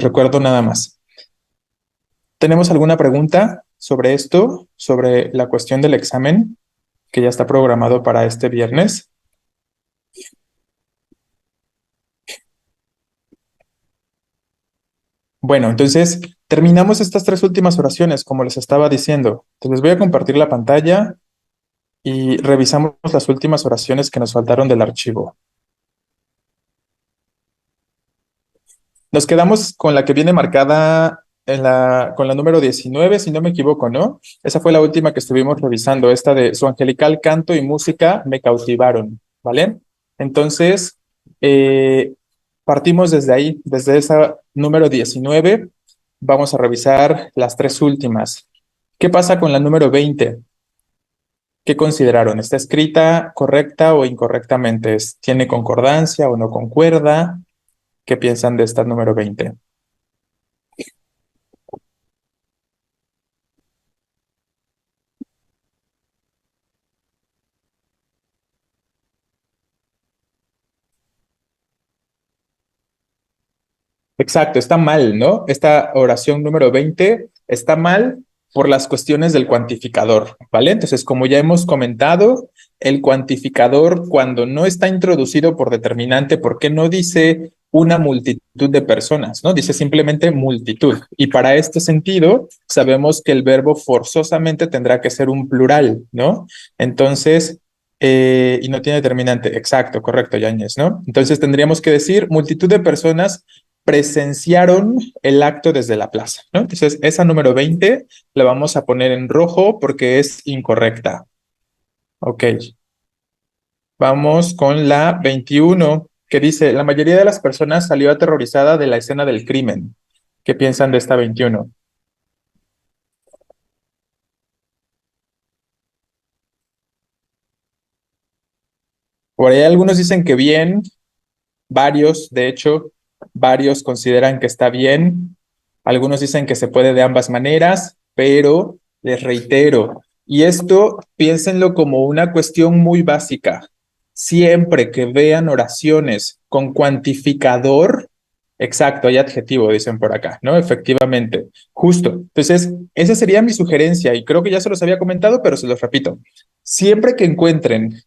Recuerdo nada más. ¿Tenemos alguna pregunta sobre esto, sobre la cuestión del examen que ya está programado para este viernes? Bueno, entonces terminamos estas tres últimas oraciones, como les estaba diciendo. Entonces les voy a compartir la pantalla y revisamos las últimas oraciones que nos faltaron del archivo. Nos quedamos con la que viene marcada con la número 19, si no me equivoco, ¿no? Esa fue la última que estuvimos revisando, esta de su angelical canto y música me cautivaron, ¿vale? Entonces, eh, partimos desde ahí, desde esa número 19. Vamos a revisar las tres últimas. ¿Qué pasa con la número 20? ¿Qué consideraron? ¿Está escrita correcta o incorrectamente? ¿Tiene concordancia o no concuerda? ¿Qué piensan de esta número 20? Exacto, está mal, ¿no? Esta oración número 20 está mal por las cuestiones del cuantificador, ¿vale? Entonces, como ya hemos comentado, el cuantificador cuando no está introducido por determinante, ¿por qué no dice una multitud de personas, ¿no? Dice simplemente multitud. Y para este sentido, sabemos que el verbo forzosamente tendrá que ser un plural, ¿no? Entonces, y no tiene determinante. Exacto, correcto, Yáñez, ¿no? Entonces tendríamos que decir multitud de personas presenciaron el acto desde la plaza, ¿no? Entonces, esa número 20 la vamos a poner en rojo porque es incorrecta. Ok, vamos con la 21 que dice, la mayoría de las personas salió aterrorizada de la escena del crimen. ¿Qué piensan de esta 21? Por ahí algunos dicen que bien, varios, de hecho, varios consideran que está bien, algunos dicen que se puede de ambas maneras, pero les reitero, y esto piénsenlo como una cuestión muy básica. Siempre que vean oraciones con cuantificador, exacto, hay adjetivo, dicen por acá, ¿no? Efectivamente, justo. Entonces, esa sería mi sugerencia y creo que ya se los había comentado, pero se los repito. Siempre que encuentren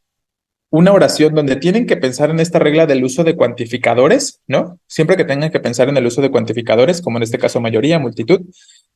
una oración donde tienen que pensar en esta regla del uso de cuantificadores, ¿no? Siempre que tengan que pensar en el uso de cuantificadores, como en este caso mayoría, multitud,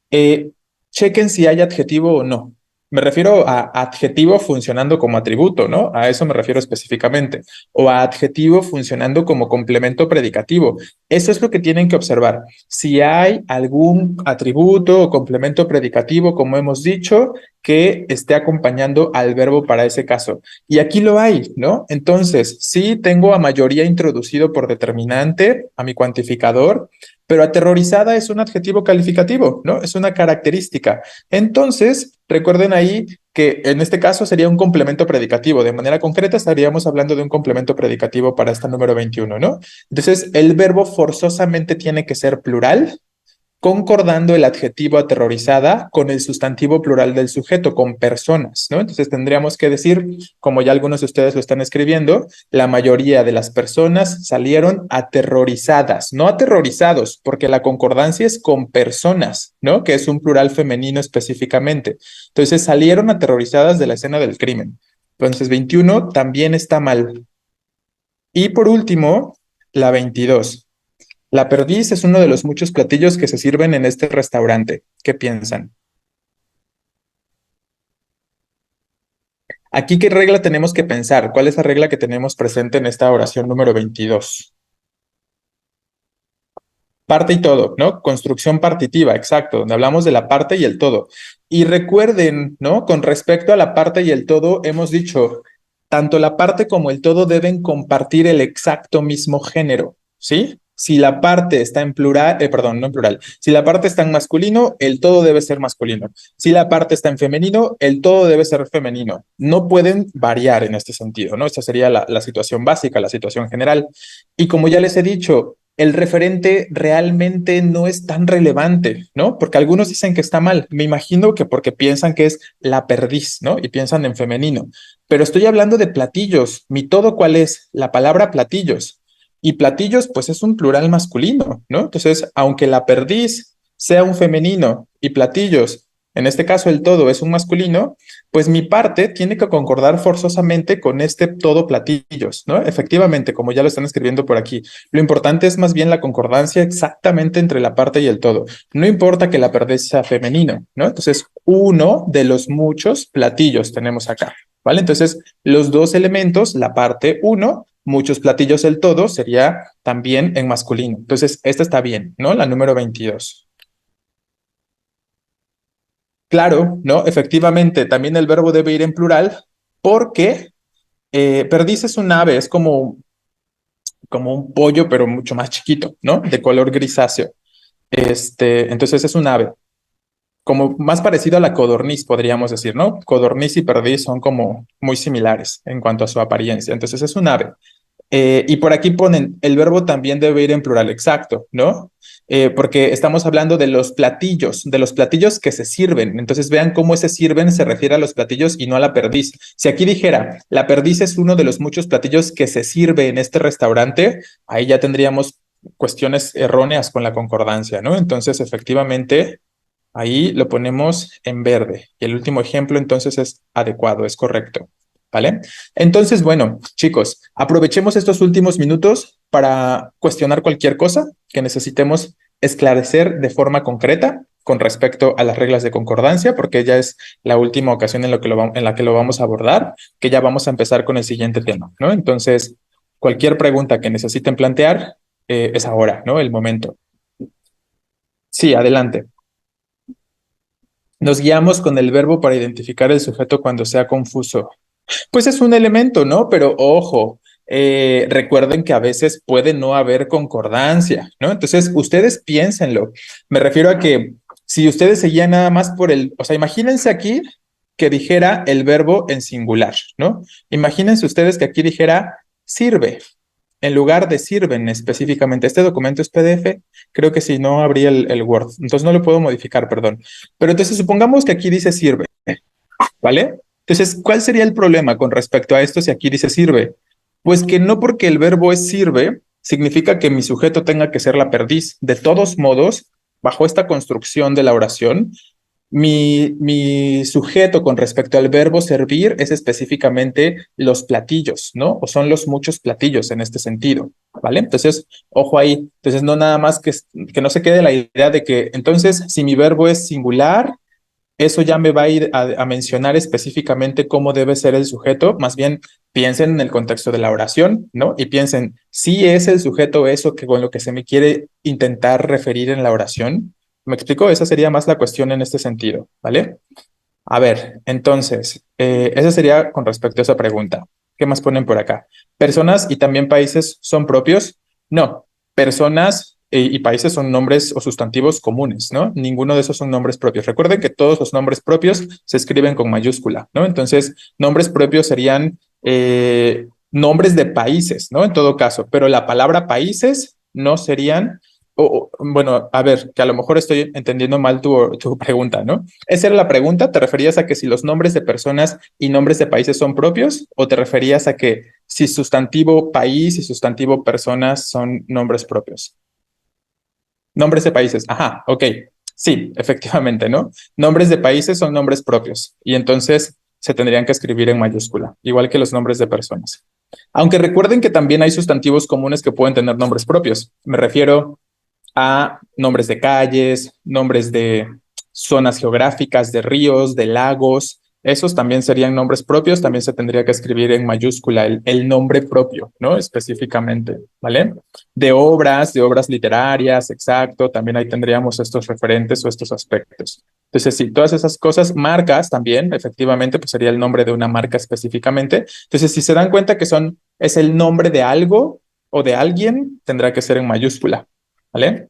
eh, chequen si hay adjetivo o no. Me refiero a adjetivo funcionando como atributo, ¿no? A eso me refiero específicamente. O a adjetivo funcionando como complemento predicativo. Eso es lo que tienen que observar. Si hay algún atributo o complemento predicativo, como hemos dicho, que esté acompañando al verbo para ese caso. Y aquí lo hay, ¿no? Entonces, sí tengo a mayoría introducido por determinante a mi cuantificador, pero aterrorizada es un adjetivo calificativo, ¿no? Es una característica. Entonces, recuerden ahí que en este caso sería un complemento predicativo. De manera concreta estaríamos hablando de un complemento predicativo para esta número 21, ¿no? Entonces, el verbo forzosamente tiene que ser plural, concordando el adjetivo aterrorizada con el sustantivo plural del sujeto, con personas, ¿no? Entonces tendríamos que decir, como ya algunos de ustedes lo están escribiendo, la mayoría de las personas salieron aterrorizadas, no aterrorizados, porque la concordancia es con personas, ¿no? Que es un plural femenino específicamente. Entonces salieron aterrorizadas de la escena del crimen. Entonces 21 también está mal. Y por último, la 22. La perdiz es uno de los muchos platillos que se sirven en este restaurante. ¿Qué piensan? Aquí, ¿qué regla tenemos que pensar? ¿Cuál es la regla que tenemos presente en esta oración número 22? Parte y todo, ¿no? Construcción partitiva, exacto, donde hablamos de la parte y el todo. Y recuerden, ¿no? Con respecto a la parte y el todo, hemos dicho, tanto la parte como el todo deben compartir el exacto mismo género, ¿sí? Si la parte está en plural, perdón, no en plural, si la parte está en masculino, el todo debe ser masculino. Si la parte está en femenino, el todo debe ser femenino. No pueden variar en este sentido, ¿no? Esta sería la situación básica, la situación general. Y como ya les he dicho, el referente realmente no es tan relevante, ¿no? Porque algunos dicen que está mal. Me imagino que porque piensan que es la perdiz, ¿no? Y piensan en femenino. Pero estoy hablando de platillos. Mi todo, ¿cuál es? La palabra platillos. Y platillos, pues es un plural masculino, ¿no? Entonces, aunque la perdiz sea un femenino y platillos, en este caso el todo es un masculino, pues mi parte tiene que concordar forzosamente con este todo platillos, ¿no? Efectivamente, como ya lo están escribiendo por aquí, lo importante es más bien la concordancia exactamente entre la parte y el todo. No importa que la perdiz sea femenino, ¿no? Entonces, uno de los muchos platillos tenemos acá, ¿vale? Entonces, los dos elementos, la parte uno, muchos platillos el todo, sería también en masculino. Entonces, esta está bien, ¿no? La número 22. Claro, ¿no? Efectivamente, también el verbo debe ir en plural porque perdiz es un ave, es como un pollo, pero mucho más chiquito, ¿no? De color grisáceo. Entonces es un ave, como más parecido a la codorniz, podríamos decir, ¿no? Codorniz y perdiz son como muy similares en cuanto a su apariencia. Entonces es un ave. Y por aquí ponen, el verbo también debe ir en plural exacto, ¿no? Porque estamos hablando de los platillos que se sirven. Entonces vean cómo ese sirven se refiere a los platillos y no a la perdiz. Si aquí dijera, la perdiz es uno de los muchos platillos que se sirve en este restaurante, ahí ya tendríamos cuestiones erróneas con la concordancia, ¿no? Entonces, efectivamente, ahí lo ponemos en verde. Y el último ejemplo entonces es adecuado, es correcto. ¿Vale? Entonces, bueno, chicos, aprovechemos estos últimos minutos para cuestionar cualquier cosa que necesitemos esclarecer de forma concreta con respecto a las reglas de concordancia, porque ya es la última ocasión en la que lo vamos a abordar, que ya vamos a empezar con el siguiente tema, ¿no? Entonces, cualquier pregunta que necesiten plantear, es ahora, ¿no? El momento. Sí, adelante. Nos guiamos con el verbo para identificar el sujeto cuando sea confuso. Pues es un elemento, ¿no? Pero ojo, recuerden que a veces puede no haber concordancia, ¿no? Entonces, ustedes piénsenlo. Me refiero a que si ustedes seguían nada más por o sea, imagínense aquí que dijera el verbo en singular, ¿no? Imagínense ustedes que aquí dijera sirve, en lugar de sirven específicamente. Este documento es PDF, creo que si no habría el Word, entonces no lo puedo modificar, perdón. Pero entonces supongamos que aquí dice sirve, ¿vale? Entonces, ¿cuál sería el problema con respecto a esto si aquí dice sirve? Pues que no porque el verbo es sirve, significa que mi sujeto tenga que ser la perdiz. De todos modos, bajo esta construcción de la oración, mi sujeto con respecto al verbo servir es específicamente los platillos, ¿no? O son los muchos platillos en este sentido, ¿vale? Entonces, ojo ahí. Entonces, no nada más que no se quede la idea de que entonces, si mi verbo es singular, eso ya me va a ir a mencionar específicamente cómo debe ser el sujeto. Más bien, piensen en el contexto de la oración, ¿no? Y piensen, si es el sujeto eso que con lo que se me quiere intentar referir en la oración. ¿Me explico? Esa sería más la cuestión en este sentido, ¿vale? A ver, entonces, esa sería con respecto a esa pregunta. ¿Qué más ponen por acá? ¿Personas y también países son propios? No, personas y países son nombres o sustantivos comunes, ¿no? Ninguno de esos son nombres propios. Recuerden que todos los nombres propios se escriben con mayúscula, ¿no? Entonces, nombres propios serían nombres de países, ¿no? En todo caso, pero la palabra países no serían, bueno, a ver, que a lo mejor estoy entendiendo mal tu pregunta, ¿no? ¿Esa era la pregunta? ¿Te referías a que si los nombres de personas y nombres de países son propios? ¿O te referías a que si sustantivo país y sustantivo personas son nombres propios? Nombres de países. Ajá, ok. Sí, efectivamente, ¿no? Nombres de países son nombres propios y entonces se tendrían que escribir en mayúscula, igual que los nombres de personas. Aunque recuerden que también hay sustantivos comunes que pueden tener nombres propios. Me refiero a nombres de calles, nombres de zonas geográficas, de ríos, de lagos. Esos también serían nombres propios, también se tendría que escribir en mayúscula el nombre propio, ¿no? Específicamente, ¿vale? De obras literarias, exacto, también ahí tendríamos estos referentes o estos aspectos. Entonces, sí, todas esas cosas, marcas también, efectivamente, pues sería el nombre de una marca específicamente. Entonces, si se dan cuenta que es el nombre de algo o de alguien, tendrá que ser en mayúscula. ¿Vale?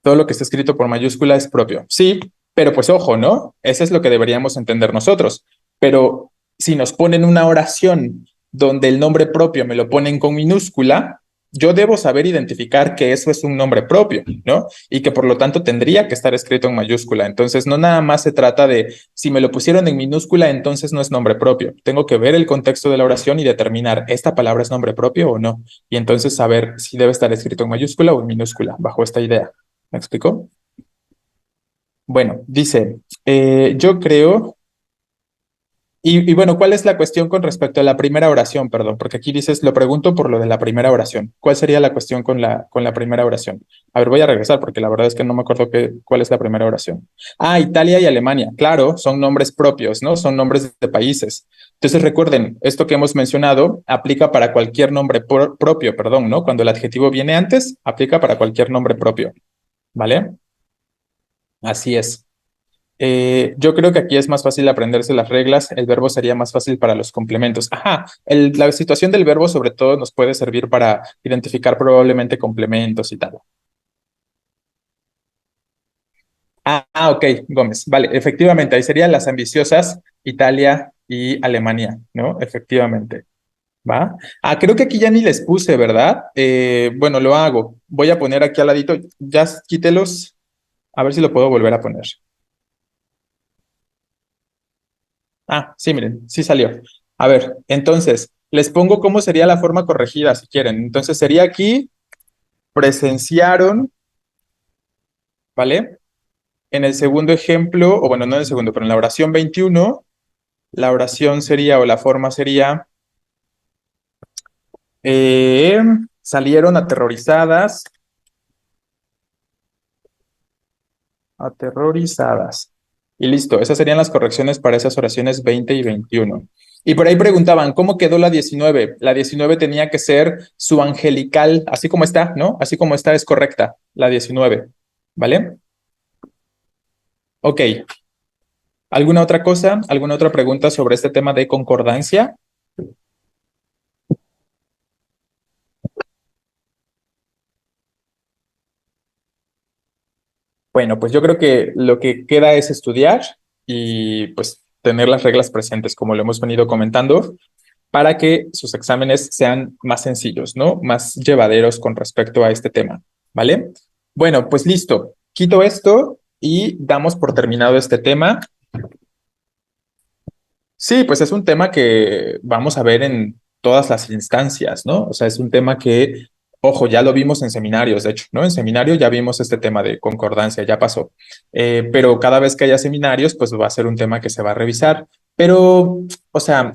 Todo lo que está escrito por mayúscula es propio. Sí, pero pues ojo, ¿no? Eso es lo que deberíamos entender nosotros. Pero si nos ponen una oración donde el nombre propio me lo ponen con minúscula, yo debo saber identificar que eso es un nombre propio, ¿no? Y que por lo tanto tendría que estar escrito en mayúscula. Entonces, no nada más se trata de si me lo pusieron en minúscula, entonces no es nombre propio. Tengo que ver el contexto de la oración y determinar, ¿esta palabra es nombre propio o no? Y entonces saber si debe estar escrito en mayúscula o en minúscula, bajo esta idea. ¿Me explico? Bueno, dice, yo creo y bueno, ¿cuál es la cuestión con respecto a la primera oración? Perdón, porque aquí dices, lo pregunto por lo de la primera oración. ¿Cuál sería la cuestión con la primera oración? A ver, voy a regresar porque la verdad es que no me acuerdo cuál es la primera oración. Ah, Italia y Alemania. Claro, son nombres propios, ¿no? Son nombres de países. Entonces recuerden, esto que hemos mencionado aplica para cualquier nombre propio, perdón, ¿no? Cuando el adjetivo viene antes, aplica para cualquier nombre propio, ¿vale? Así es. Yo creo que aquí es más fácil aprenderse las reglas, el verbo sería más fácil para los complementos. Ajá, la situación del verbo sobre todo nos puede servir para identificar probablemente complementos y tal. Ok, Gómez, vale, efectivamente, ahí serían las ambiciosas Italia y Alemania, ¿no? Efectivamente, ¿va? Ah, creo que aquí ya ni les puse, ¿verdad? Bueno, lo hago. Voy a poner aquí al ladito, ya quítelos, a ver si lo puedo volver a poner. Ah, sí, miren, sí salió. A ver, entonces, les pongo cómo sería la forma corregida, si quieren. Entonces, sería aquí, presenciaron, ¿vale? En el segundo ejemplo, o bueno, no en el segundo, pero en la oración 21, la oración sería, o la forma sería, eh, salieron aterrorizadas, aterrorizadas. Y listo, esas serían las correcciones para esas oraciones 20 y 21. Y por ahí preguntaban, ¿cómo quedó la 19? La 19 tenía que ser su angelical, así como está, ¿no? Así como está es correcta, la 19. ¿Vale? Ok. ¿Alguna otra cosa? ¿Alguna otra pregunta sobre este tema de concordancia? Bueno, pues yo creo que lo que queda es estudiar y pues tener las reglas presentes, como lo hemos venido comentando, para que sus exámenes sean más sencillos, ¿no? Más llevaderos con respecto a este tema, ¿vale? Bueno, pues listo. Quito esto y damos por terminado este tema. Sí, pues es un tema que vamos a ver en todas las instancias, ¿no? O sea, es un tema que, ojo, ya lo vimos en seminarios, de hecho, ¿no? En seminario ya vimos este tema de concordancia, ya pasó. Pero cada vez que haya seminarios, pues va a ser un tema que se va a revisar. Pero, o sea,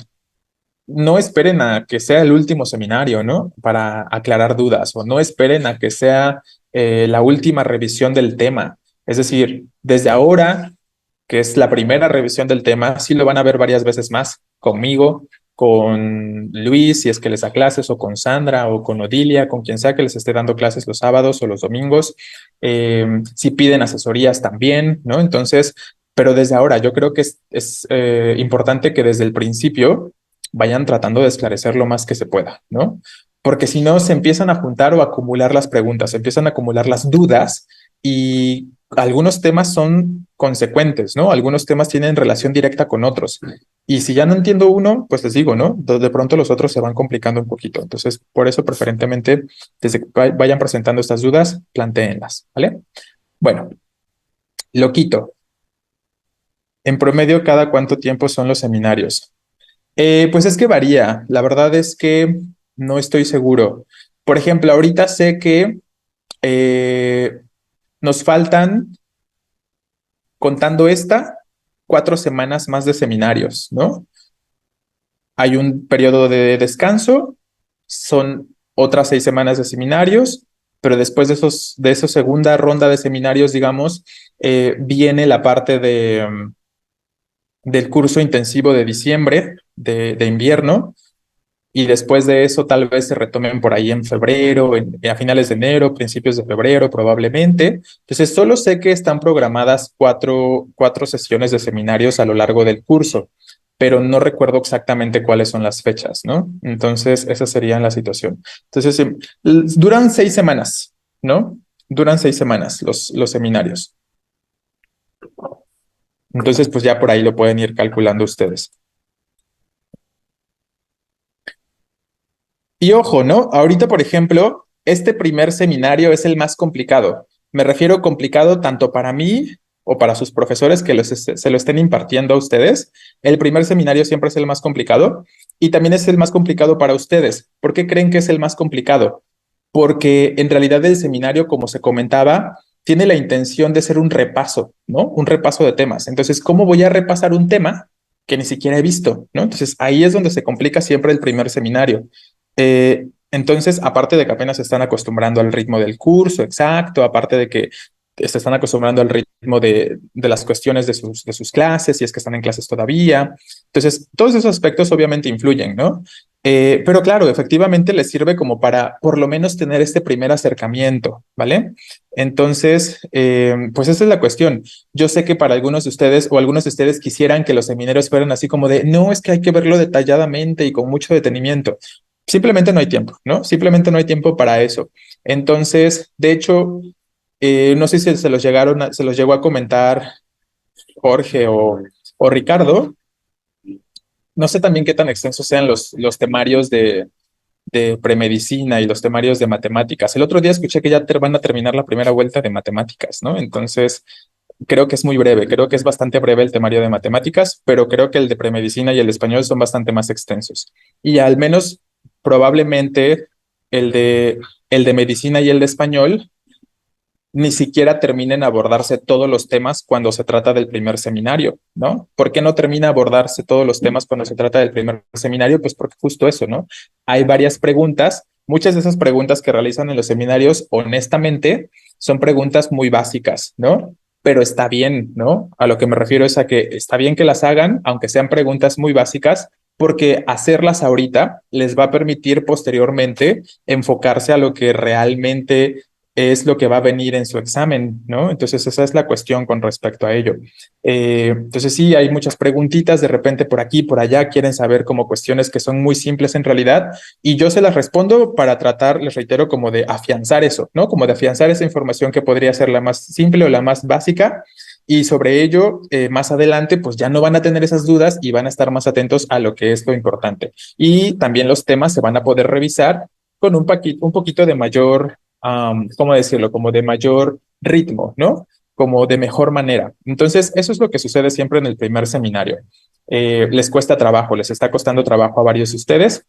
no esperen a que sea el último seminario, ¿no? Para aclarar dudas, o no esperen a que sea la última revisión del tema. Es decir, desde ahora que es la primera revisión del tema, sí lo van a ver varias veces más conmigo, con Luis, si es que les da clases, o con Sandra, o con Odilia, con quien sea que les esté dando clases los sábados o los domingos. Si piden asesorías también, ¿no? Entonces, pero desde ahora yo creo que es importante que desde el principio vayan tratando de esclarecer lo más que se pueda, ¿no? Porque si no, se empiezan a juntar o a acumular las preguntas, se empiezan a acumular las dudas y algunos temas son consecuentes, ¿no? Algunos temas tienen relación directa con otros. Y si ya no entiendo uno, pues les digo, ¿no? De pronto los otros se van complicando un poquito. Entonces, por eso preferentemente, desde que vayan presentando estas dudas, plantéenlas, ¿vale? Bueno, lo quito. En promedio, ¿cada cuánto tiempo son los seminarios? Pues es que varía. La verdad es que no estoy seguro. Por ejemplo, ahorita sé que eh, nos faltan, contando esta, 4 semanas más de seminarios, ¿no? Hay un periodo de descanso, son otras 6 semanas de seminarios, pero después de esa segunda ronda de seminarios, digamos, viene la parte del curso intensivo de diciembre, de invierno, y después de eso tal vez se retomen por ahí en febrero, a finales de enero, principios de febrero probablemente. Entonces, solo sé que están programadas cuatro sesiones de seminarios a lo largo del curso, pero no recuerdo exactamente cuáles son las fechas, ¿no? Entonces, esa sería la situación. Entonces, duran 6 semanas, ¿no? Duran 6 semanas los seminarios. Entonces, pues ya por ahí lo pueden ir calculando ustedes. Y ojo, ¿no? Ahorita, por ejemplo, este primer seminario es el más complicado. Me refiero complicado tanto para mí o para sus profesores que se lo estén impartiendo a ustedes. El primer seminario siempre es el más complicado y también es el más complicado para ustedes. ¿Por qué creen que es el más complicado? Porque en realidad el seminario, como se comentaba, tiene la intención de ser un repaso, ¿no? Un repaso de temas. Entonces, ¿cómo voy a repasar un tema que ni siquiera he visto, ¿no? Entonces, ahí es donde se complica siempre el primer seminario. Entonces, aparte de que apenas se están acostumbrando al ritmo del curso, exacto, aparte de que se están acostumbrando al ritmo de las cuestiones de sus clases, si es que están en clases todavía. Entonces, todos esos aspectos obviamente influyen, ¿no? Pero claro, efectivamente les sirve como para por lo menos tener este primer acercamiento, ¿vale? Entonces, pues esa es la cuestión. Yo sé que para algunos de ustedes o algunos de ustedes quisieran que los seminarios fueran así como de, no, es que hay que verlo detalladamente y con mucho detenimiento. Simplemente no hay tiempo, ¿no? Simplemente no hay tiempo para eso. Entonces, de hecho, no sé si se los llegó a comentar Jorge o Ricardo. No sé también qué tan extensos sean los temarios de premedicina y los temarios de matemáticas. El otro día escuché que ya van a terminar la primera vuelta de matemáticas, ¿no? Entonces, creo que es muy breve, creo que es bastante breve el temario de matemáticas, pero creo que el de premedicina y el de español son bastante más extensos. Y al menos probablemente el de, el de medicina y el de español ni siquiera terminen a abordarse todos los temas cuando se trata del primer seminario, ¿no? ¿Por qué no termina a abordarse todos los temas cuando se trata del primer seminario? Pues porque justo eso, ¿no? Hay varias preguntas, muchas de esas preguntas que realizan en los seminarios, honestamente, son preguntas muy básicas, ¿no? Pero está bien, ¿no? A lo que me refiero es a que está bien que las hagan, aunque sean preguntas muy básicas, porque hacerlas ahorita les va a permitir posteriormente enfocarse a lo que realmente es lo que va a venir en su examen, ¿no? Entonces esa es la cuestión con respecto a ello. Entonces sí, hay muchas preguntitas de repente por aquí, por allá, quieren saber como cuestiones que son muy simples en realidad y yo se las respondo para tratar, les reitero, como de afianzar eso, ¿no? Como de afianzar esa información que podría ser la más simple o la más básica y sobre ello, más adelante, pues ya no van a tener esas dudas y van a estar más atentos a lo que es lo importante. Y también los temas se van a poder revisar con un poquito de mayor ¿cómo decirlo? Como de mayor ritmo, ¿no? Como de mejor manera. Entonces, eso es lo que sucede siempre en el primer seminario. Les cuesta trabajo, les está costando trabajo a varios de ustedes,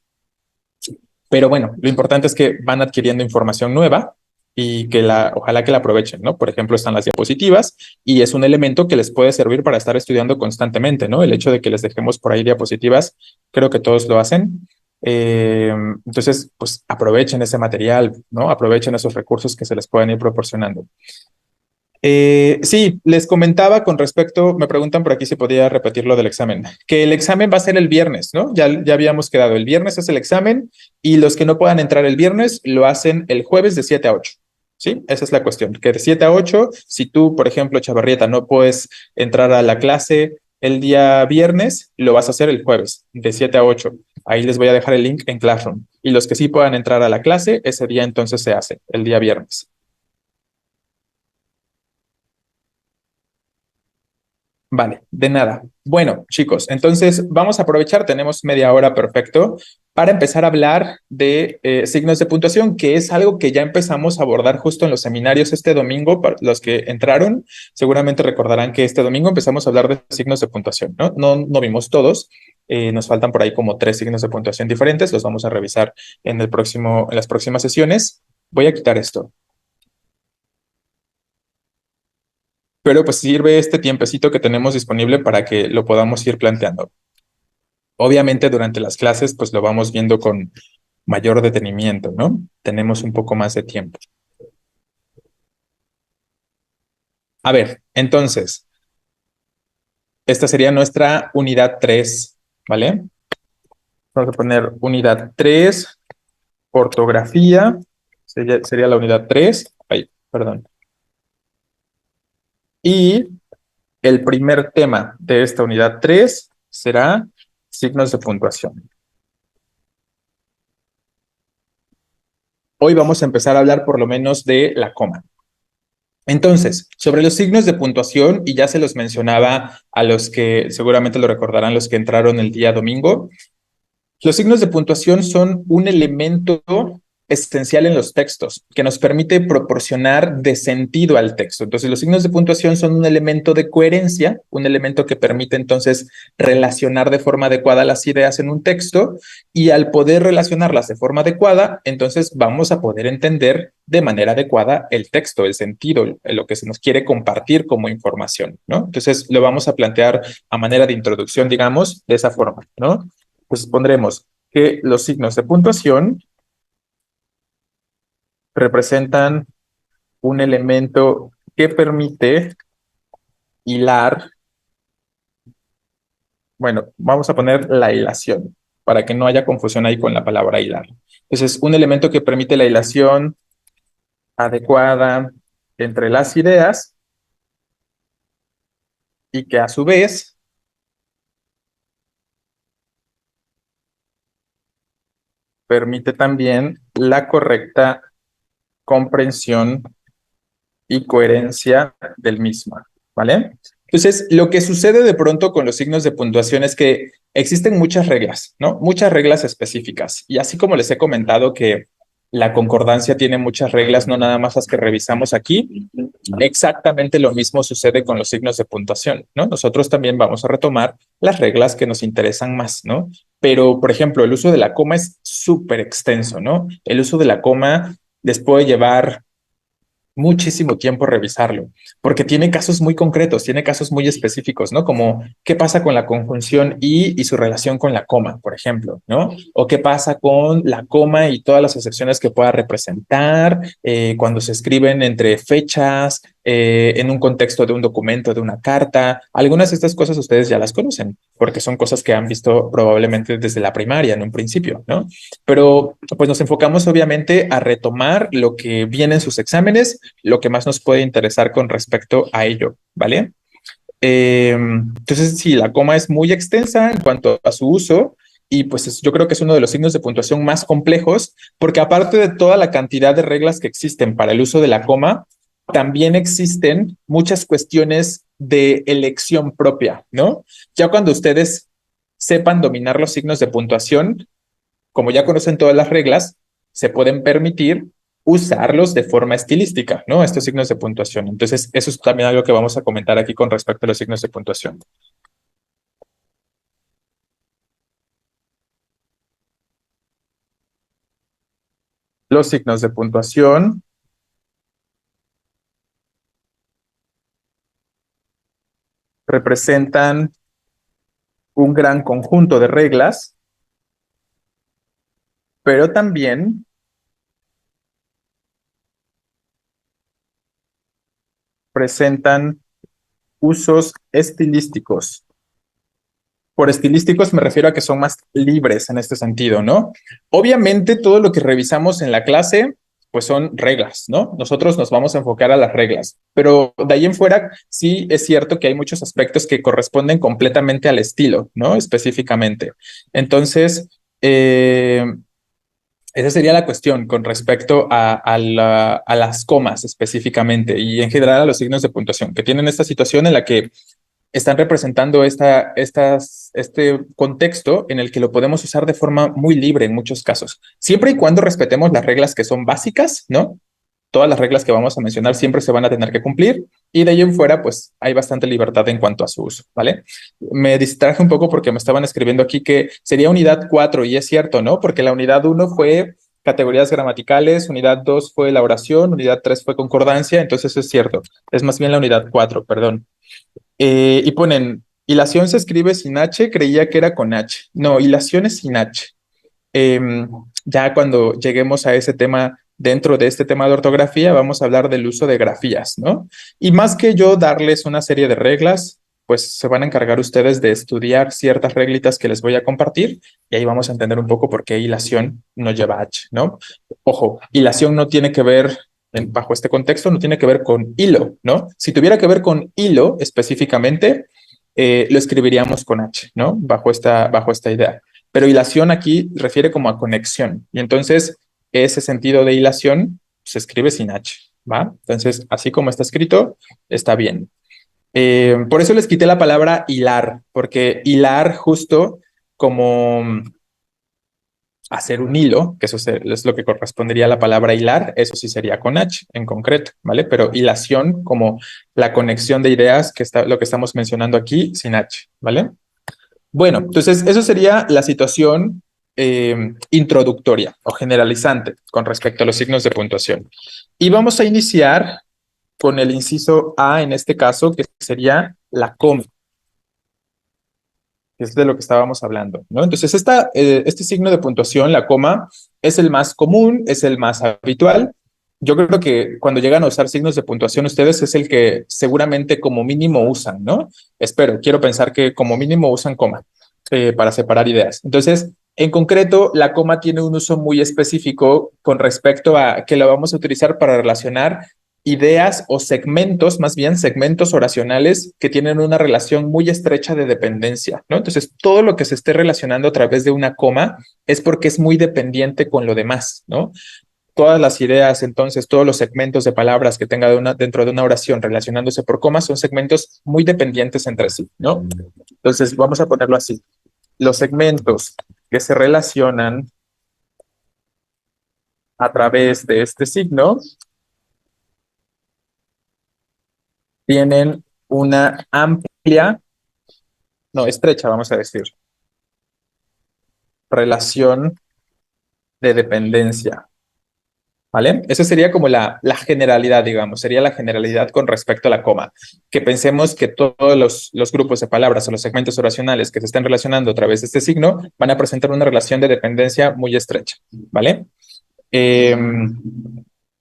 pero bueno, lo importante es que van adquiriendo información nueva y que ojalá que la aprovechen, ¿no? Por ejemplo, están las diapositivas y es un elemento que les puede servir para estar estudiando constantemente, ¿no? El hecho de que les dejemos por ahí diapositivas, creo que todos lo hacen. Entonces, pues aprovechen ese material, ¿no? Aprovechen esos recursos que se les pueden ir proporcionando. Sí, les comentaba con respecto, me preguntan por aquí si podía repetir lo del examen, que el examen va a ser el viernes, ¿no? Ya habíamos quedado, el viernes es el examen y los que no puedan entrar el viernes lo hacen el jueves de 7 a 8. ¿Sí? Esa es la cuestión, que de 7 a 8, si tú, por ejemplo, Chavarrieta, no puedes entrar a la clase el día viernes, lo vas a hacer el jueves de 7 a 8. Ahí les voy a dejar el link en Classroom. Y los que sí puedan entrar a la clase, ese día entonces se hace, el día viernes. Vale, de nada. Bueno, chicos, entonces vamos a aprovechar, tenemos media hora perfecto para empezar a hablar de signos de puntuación, que es algo que ya empezamos a abordar justo en los seminarios este domingo. Para los que entraron, seguramente recordarán que este domingo empezamos a hablar de signos de puntuación, ¿no? No vimos todos, nos faltan por ahí como 3 signos de puntuación diferentes, los vamos a revisar en las próximas sesiones. Voy a quitar esto. Pero pues sirve este tiempecito que tenemos disponible para que lo podamos ir planteando. Obviamente durante las clases pues lo vamos viendo con mayor detenimiento, ¿no? Tenemos un poco más de tiempo. A ver, entonces, esta sería nuestra unidad 3, ¿vale? Vamos a poner unidad 3, ortografía, sería la unidad 3. Ay, perdón. Y el primer tema de esta unidad 3 será signos de puntuación. Hoy vamos a empezar a hablar por lo menos de la coma. Entonces, sobre los signos de puntuación, y ya se los mencionaba a los que seguramente lo recordarán, los que entraron el día domingo, los signos de puntuación son un elemento esencial en los textos, que nos permite proporcionar de sentido al texto. Entonces, los signos de puntuación son un elemento de coherencia, un elemento que permite entonces relacionar de forma adecuada las ideas en un texto, y al poder relacionarlas de forma adecuada, entonces vamos a poder entender de manera adecuada el texto, el sentido, lo que se nos quiere compartir como información, ¿no? Entonces, lo vamos a plantear a manera de introducción, digamos, de esa forma, ¿no? Pues pondremos que los signos de puntuación representan un elemento que permite hilar, bueno, vamos a poner la hilación para que no haya confusión ahí con la palabra hilar. Entonces, un elemento que permite la hilación adecuada entre las ideas y que a su vez permite también la correcta comprensión y coherencia del mismo, ¿vale? Entonces, lo que sucede de pronto con los signos de puntuación es que existen muchas reglas, ¿no? Muchas reglas específicas. Y así como les he comentado que la concordancia tiene muchas reglas, no nada más las que revisamos aquí, exactamente lo mismo sucede con los signos de puntuación, ¿no? Nosotros también vamos a retomar las reglas que nos interesan más, ¿no? Pero, por ejemplo, el uso de la coma es súper extenso, ¿no? El uso de la coma les puede llevar muchísimo tiempo revisarlo, porque tiene casos muy concretos, tiene casos muy específicos, ¿no? Como qué pasa con la conjunción y su relación con la coma, por ejemplo, ¿no? O qué pasa con la coma y todas las excepciones que pueda representar cuando se escriben entre fechas, en un contexto de un documento, de una carta. Algunas de estas cosas ustedes ya las conocen, porque son cosas que han visto probablemente desde la primaria en un principio, ¿no? Pero pues nos enfocamos obviamente a retomar lo que viene en sus exámenes, lo que más nos puede interesar con respecto a ello, ¿vale? Entonces, sí, la coma es muy extensa en cuanto a su uso y pues yo creo que es uno de los signos de puntuación más complejos porque aparte de toda la cantidad de reglas que existen para el uso de la coma, también existen muchas cuestiones de elección propia, ¿no? Ya cuando ustedes sepan dominar los signos de puntuación, como ya conocen todas las reglas, se pueden permitir usarlos de forma estilística, ¿no? Estos signos de puntuación. Entonces, eso es también algo que vamos a comentar aquí con respecto a los signos de puntuación. Los signos de puntuación representan un gran conjunto de reglas, pero también presentan usos estilísticos. Por estilísticos me refiero a que son más libres en este sentido, ¿no? Obviamente todo lo que revisamos en la clase, pues son reglas, ¿no? Nosotros nos vamos a enfocar a las reglas, pero de ahí en fuera sí es cierto que hay muchos aspectos que corresponden completamente al estilo, ¿no? Específicamente. Entonces, esa sería la cuestión con respecto a las comas específicamente y en general a los signos de puntuación, que tienen esta situación en la que están representando este contexto en el que lo podemos usar de forma muy libre en muchos casos, siempre y cuando respetemos las reglas que son básicas, ¿no? Todas las reglas que vamos a mencionar siempre se van a tener que cumplir y de ahí en fuera, pues hay bastante libertad en cuanto a su uso, ¿vale? Me distraje un poco porque me estaban escribiendo aquí que sería unidad 4 y es cierto, ¿no? Porque la unidad 1 fue categorías gramaticales, unidad 2 fue la oración, unidad 3 fue concordancia, entonces eso es cierto. Es más bien la unidad 4, perdón. Y ponen, hilación se escribe sin H, creía que era con H. No, hilación es sin H. Ya cuando lleguemos a ese tema, dentro de este tema de ortografía, vamos a hablar del uso de grafías, ¿no? Y más que yo darles una serie de reglas, pues se van a encargar ustedes de estudiar ciertas reglitas que les voy a compartir y ahí vamos a entender un poco por qué hilación no lleva H, ¿no? Ojo, hilación no tiene que ver bajo este contexto no tiene que ver con hilo, ¿no? Si tuviera que ver con hilo específicamente, lo escribiríamos con H, ¿no? Bajo esta idea. Pero hilación aquí refiere como a conexión. Y entonces ese sentido de hilación se escribe sin H, ¿va? Entonces, así como está escrito, está bien. Por eso les quité la palabra hilar, porque hilar justo como hacer un hilo, que es lo que correspondería a la palabra hilar, eso sí sería con H en concreto, ¿vale? Pero hilación como la conexión de ideas, que está lo que estamos mencionando aquí, sin H, ¿vale? Bueno, entonces eso sería la situación introductoria o generalizante con respecto a los signos de puntuación. Y vamos a iniciar con el inciso A en este caso, que sería la coma, que es de lo que estábamos hablando, ¿no? Entonces, este signo de puntuación, la coma, es el más común, es el más habitual. Yo creo que cuando llegan a usar signos de puntuación ustedes es el que seguramente como mínimo usan, ¿no? Espero, quiero pensar que como mínimo usan coma para separar ideas. Entonces, en concreto, la coma tiene un uso muy específico con respecto a que la vamos a utilizar para relacionar ideas o segmentos, más bien segmentos oracionales que tienen una relación muy estrecha de dependencia, ¿no? Entonces, todo lo que se esté relacionando a través de una coma es porque es muy dependiente con lo demás, ¿no? Todas las ideas, entonces, todos los segmentos de palabras que tenga dentro de una oración relacionándose por comas son segmentos muy dependientes entre sí, ¿no? Entonces, vamos a ponerlo así. Los segmentos que se relacionan a través de este signo tienen una amplia, no, estrecha, vamos a decir, relación de dependencia, ¿vale? Esa sería como la generalidad, digamos, sería la generalidad con respecto a la coma, que pensemos que todos los grupos de palabras o los segmentos oracionales que se estén relacionando a través de este signo van a presentar una relación de dependencia muy estrecha, ¿vale? Eh,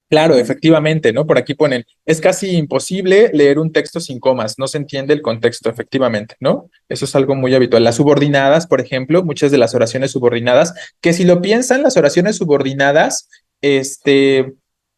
Claro, efectivamente, ¿no? Por aquí ponen, es casi imposible leer un texto sin comas, no se entiende el contexto, efectivamente, ¿no? Eso es algo muy habitual. Las subordinadas, por ejemplo, muchas de las oraciones subordinadas, que si lo piensan, las oraciones subordinadas, este,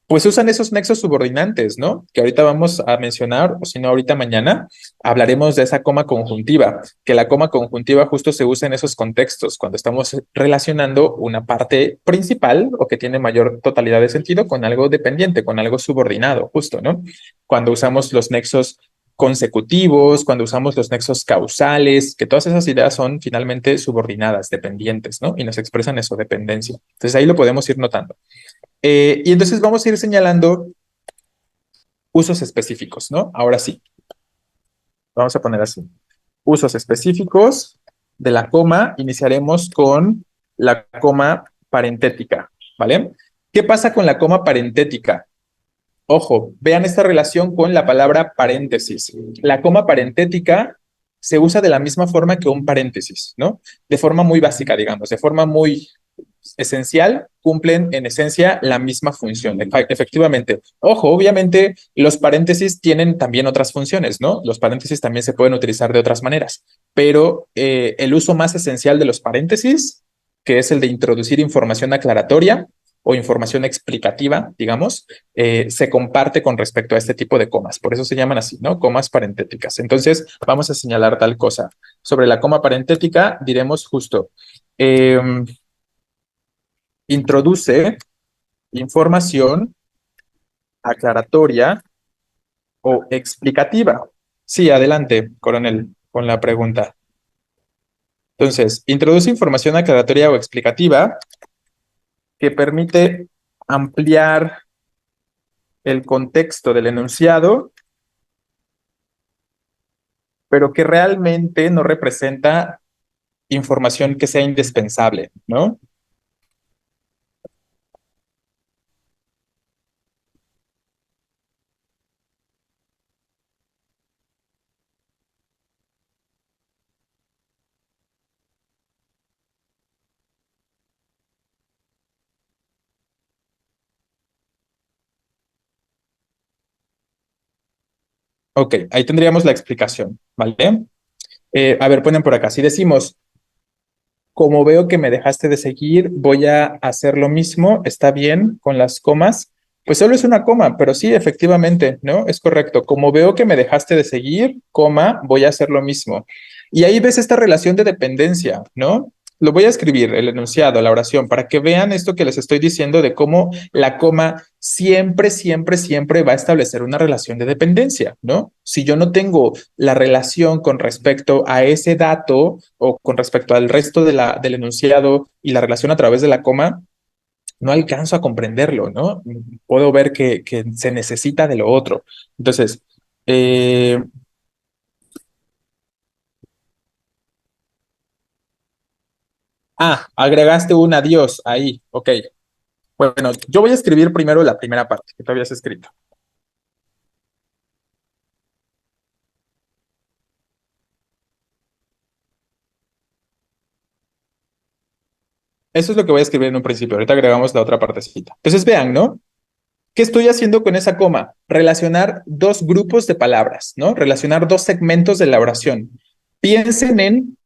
pues usan esos nexos subordinantes, ¿no? Que ahorita vamos a mencionar, o si no, ahorita mañana hablaremos de esa coma conjuntiva, que la coma conjuntiva justo se usa en esos contextos, cuando estamos relacionando una parte principal o que tiene mayor totalidad de sentido con algo dependiente, con algo subordinado, justo, ¿no? Cuando usamos los nexos consecutivos, cuando usamos los nexos causales, que todas esas ideas son finalmente subordinadas, dependientes, ¿no? Y nos expresan eso, dependencia. Entonces ahí lo podemos ir notando. Y entonces vamos a ir señalando usos específicos, ¿no? Ahora sí, vamos a poner así. Usos específicos de la coma, iniciaremos con la coma parentética, ¿vale? ¿Qué pasa con la coma parentética? Ojo, vean esta relación con la palabra paréntesis. La coma parentética se usa de la misma forma que un paréntesis, ¿no? De forma muy básica, digamos, de forma muy esencial, cumplen en esencia la misma función. Efectivamente, ojo, obviamente los paréntesis tienen también otras funciones, ¿no? Los paréntesis también se pueden utilizar de otras maneras, pero el uso más esencial de los paréntesis, que es el de introducir información aclaratoria o información explicativa, digamos, se comparte con respecto a este tipo de comas. Por eso se llaman así, ¿no? Comas parentéticas. Entonces, vamos a señalar tal cosa. Sobre la coma parentética, diremos justo, eh, introduce información aclaratoria o explicativa. Sí, adelante, coronel, con la pregunta. Entonces, introduce información aclaratoria o explicativa que permite ampliar el contexto del enunciado, pero que realmente no representa información que sea indispensable, ¿no? Ok, ahí tendríamos la explicación, ¿vale? A ver, ponen por acá. Si decimos, como veo que me dejaste de seguir, voy a hacer lo mismo, está bien con las comas. Pues solo es una coma, pero sí, efectivamente, ¿no? Es correcto. Como veo que me dejaste de seguir, coma, voy a hacer lo mismo. Y ahí ves esta relación de dependencia, ¿no? lo voy a escribir, el enunciado, la oración, para que vean esto que les estoy diciendo de cómo la coma siempre, siempre, siempre va a establecer una relación de dependencia, ¿no? Si yo no tengo la relación con respecto a ese dato o con respecto al resto de del enunciado y la relación a través de la coma, no alcanzo a comprenderlo, ¿no? Puedo ver que se necesita de lo otro. Entonces, eh, agregaste un adiós ahí, ok. Bueno, yo voy a escribir primero la primera parte que tú habías escrito. Eso es lo que voy a escribir en un principio. Ahorita agregamos la otra partecita. Entonces vean, ¿no? ¿Qué estoy haciendo con esa coma? Relacionar dos grupos de palabras, ¿no? Relacionar dos segmentos de la oración. Piensen en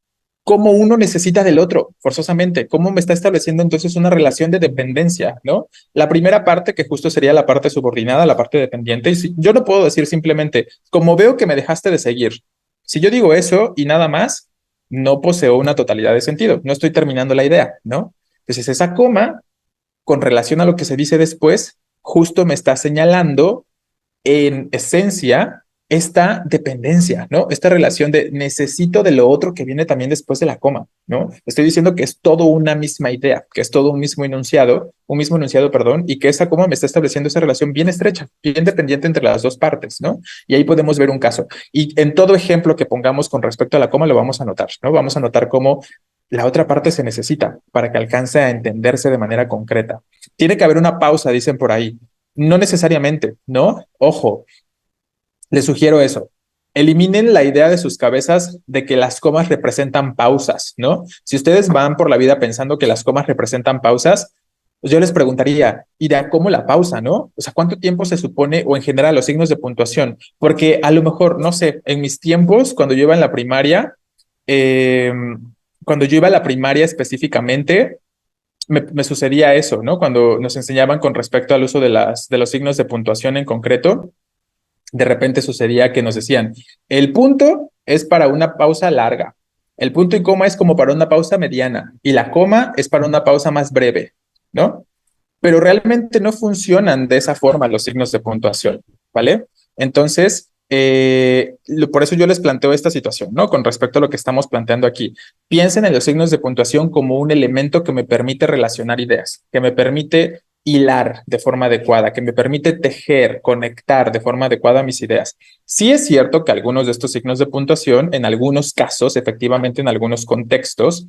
cómo uno necesita del otro, forzosamente, cómo me está estableciendo entonces una relación de dependencia, ¿no? La primera parte, que justo sería la parte subordinada, la parte dependiente, y yo no puedo decir simplemente, como veo que me dejaste de seguir. Si yo digo eso y nada más, no poseo una totalidad de sentido, no estoy terminando la idea, ¿no? Entonces esa coma, con relación a lo que se dice después, justo me está señalando en esencia esta dependencia, ¿no? Esta relación de necesito de lo otro que viene también después de la coma, ¿no? Estoy diciendo que es todo una misma idea, que es todo un mismo enunciado, perdón, y que esta coma me está estableciendo esa relación bien estrecha, bien dependiente entre las dos partes, ¿no? Y ahí podemos ver un caso. Y en todo ejemplo que pongamos con respecto a la coma lo vamos a notar, ¿no? Vamos a notar cómo la otra parte se necesita para que alcance a entenderse de manera concreta. Tiene que haber una pausa, dicen por ahí. No necesariamente, ¿no? Ojo, les sugiero eso. Eliminen la idea de sus cabezas de que las comas representan pausas, ¿no? Si ustedes van por la vida pensando que las comas representan pausas, pues yo les preguntaría, ¿y de cómo la pausa, no? O sea, ¿cuánto tiempo se supone o en general los signos de puntuación? Porque a lo mejor, no sé, en mis tiempos, cuando yo iba en la primaria, eh, cuando yo iba a la primaria específicamente, me sucedía eso, ¿no? Cuando nos enseñaban con respecto al uso de de los signos de puntuación en concreto, de repente sucedía que nos decían, el punto es para una pausa larga, el punto y coma es como para una pausa mediana y la coma es para una pausa más breve, ¿no? Pero realmente no funcionan de esa forma los signos de puntuación, ¿vale? Entonces, por eso yo les planteo esta situación, ¿no? Con respecto a lo que estamos planteando aquí. Piensen en los signos de puntuación como un elemento que me permite relacionar ideas, que me permite hilar de forma adecuada, que me permite tejer, conectar de forma adecuada mis ideas. Sí es cierto que algunos de estos signos de puntuación, en algunos casos, efectivamente en algunos contextos,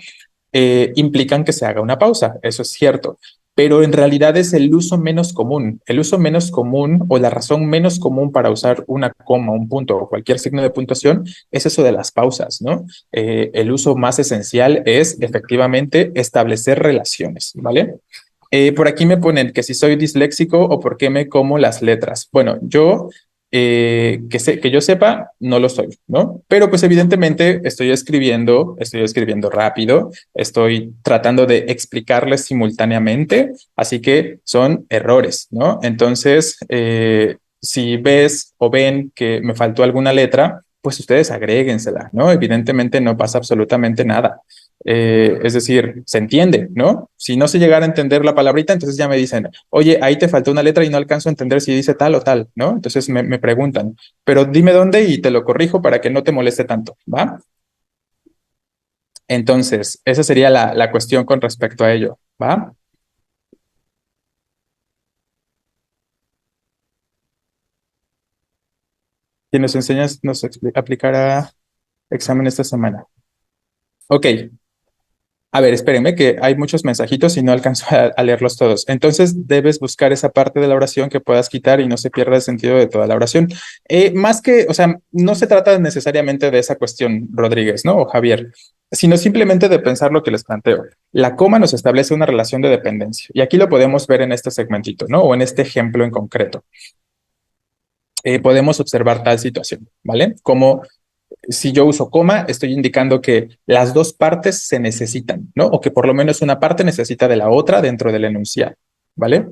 implican que se haga una pausa, eso es cierto, pero en realidad es el uso menos común. El uso menos común o la razón menos común para usar una coma, un punto o cualquier signo de puntuación es eso de las pausas, ¿no? El uso más esencial es efectivamente establecer relaciones, ¿vale? Por aquí me ponen que si soy disléxico o por qué me como las letras. Bueno, yo que yo sepa, no lo soy, ¿no? Pero pues evidentemente estoy escribiendo rápido, estoy tratando de explicarles simultáneamente, así que son errores, ¿no? Entonces, si ves o ven que me faltó alguna letra, pues ustedes agréguensela, ¿no? Evidentemente no pasa absolutamente nada. Es decir, se entiende, ¿no? Si no se llegara a entender la palabrita, entonces ya me dicen, oye, ahí te faltó una letra y no alcanzo a entender si dice tal o tal, ¿no? Entonces me preguntan, pero dime dónde y te lo corrijo para que no te moleste tanto, ¿va? Entonces, esa sería la cuestión con respecto a ello, ¿va? Quien nos enseñas nos aplicará examen esta semana. Ok, a ver, espérenme que hay muchos mensajitos y no alcanzo a leerlos todos. Entonces debes buscar esa parte de la oración que puedas quitar y no se pierda el sentido de toda la oración. Más que, o sea, no se trata necesariamente de esa cuestión, Rodríguez, ¿no? O Javier, sino simplemente de pensar lo que les planteo. La coma nos establece una relación de dependencia y aquí lo podemos ver en este segmentito, ¿no? O en este ejemplo en concreto. Podemos observar tal situación, ¿vale? Como si yo uso coma, estoy indicando que las dos partes se necesitan, ¿no? O que por lo menos una parte necesita de la otra dentro del enunciado, ¿vale?